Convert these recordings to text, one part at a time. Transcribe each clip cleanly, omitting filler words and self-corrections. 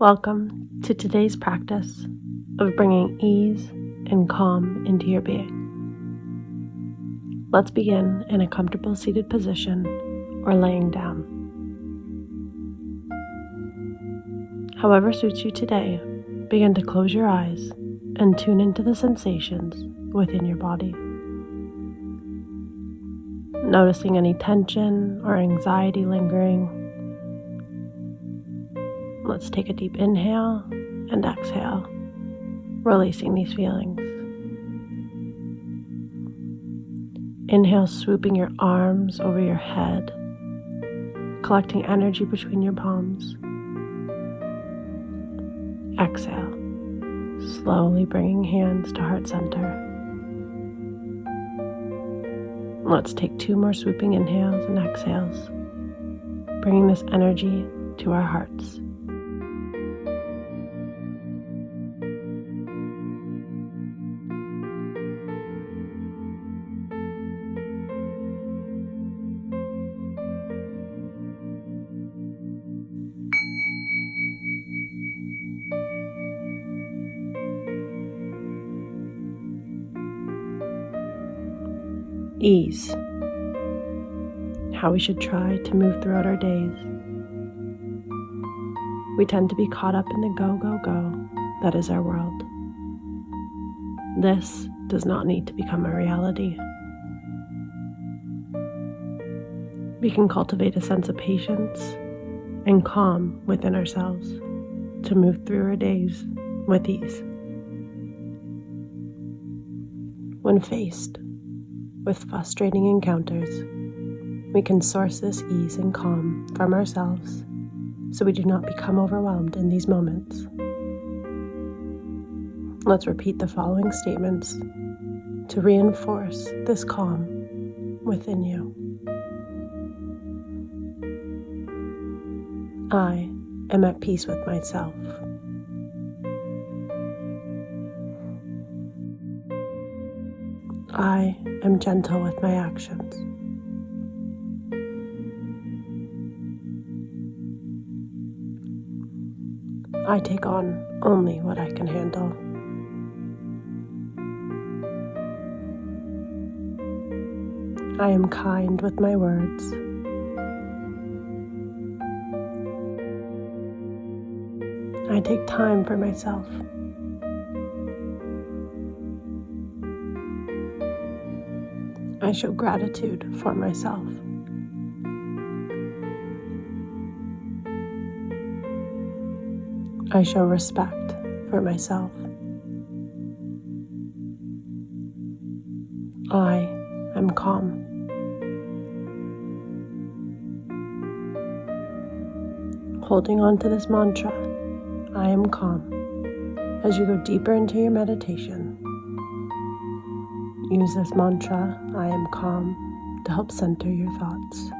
Welcome to today's practice of bringing ease and calm into your being. Let's begin in a comfortable seated position or laying down. However suits you today, begin to close your eyes and tune into the sensations within your body. Noticing any tension or anxiety lingering. Let's take a deep inhale and exhale, releasing these feelings. Inhale, swooping your arms over your head, collecting energy between your palms. Exhale, slowly bringing hands to heart center. Let's take 2 more swooping inhales and exhales, bringing this energy to our hearts. Ease. How we should try to move throughout our days. We tend to be caught up in the go, go, go that is our world. This does not need to become a reality. We can cultivate a sense of patience and calm within ourselves to move through our days with ease. When faced with frustrating encounters, we can source this ease and calm from ourselves so we do not become overwhelmed in these moments. Let's repeat the following statements to reinforce this calm within you. I am at peace with myself. I am gentle with my actions. I take on only what I can handle. I am kind with my words. I take time for myself. I show gratitude for myself. I show respect for myself. I am calm. Holding on to this mantra, I am calm, as you go deeper into your meditation. Use this mantra, I am calm, to help center your thoughts.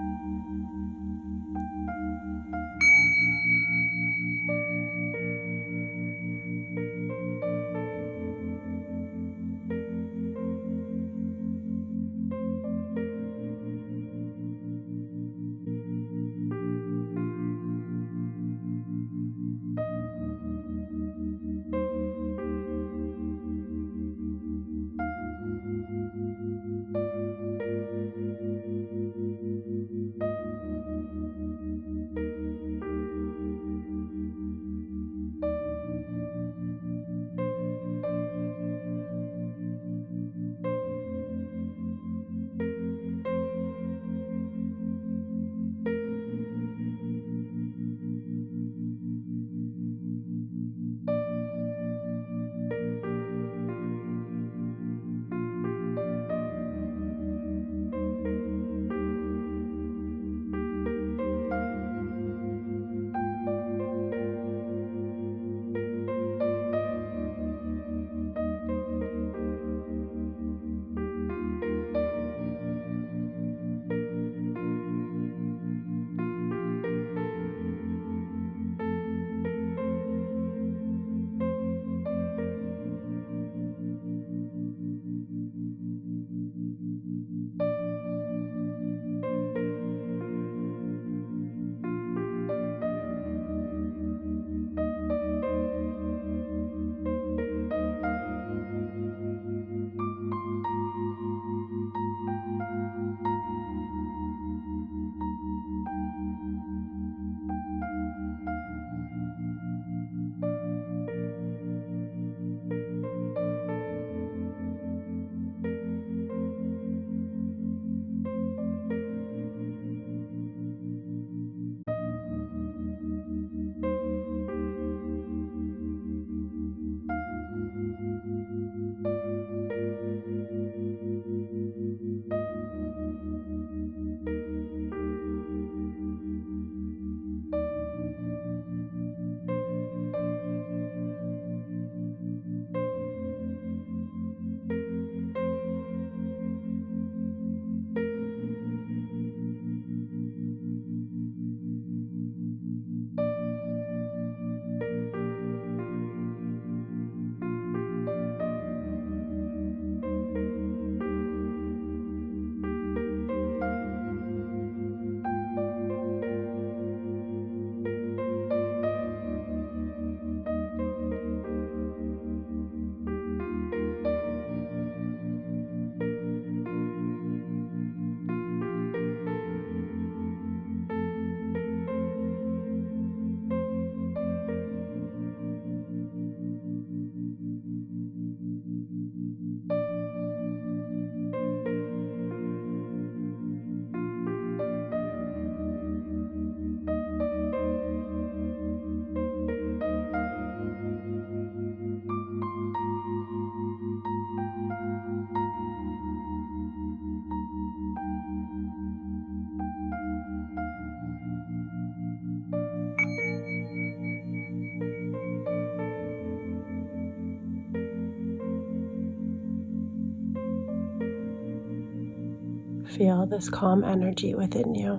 Feel this calm energy within you,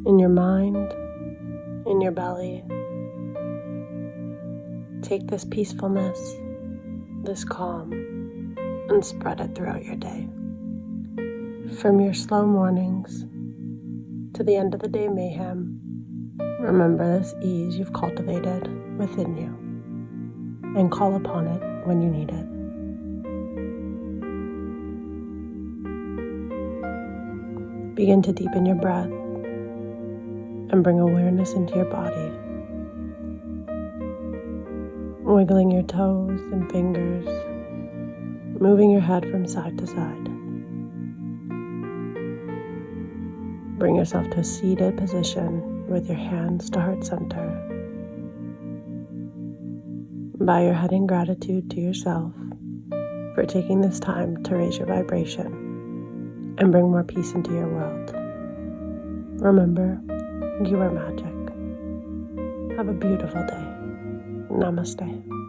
in your mind, in your belly. Take this peacefulness, this calm, and spread it throughout your day. From your slow mornings to the end of the day mayhem, remember this ease you've cultivated within you and call upon it when you need it. Begin to deepen your breath and bring awareness into your body. Wiggling your toes and fingers, moving your head from side to side. Bring yourself to a seated position with your hands to heart center. Bow your head in gratitude to yourself for taking this time to raise your vibration and bring more peace into your world. Remember, you are magic. Have a beautiful day. Namaste.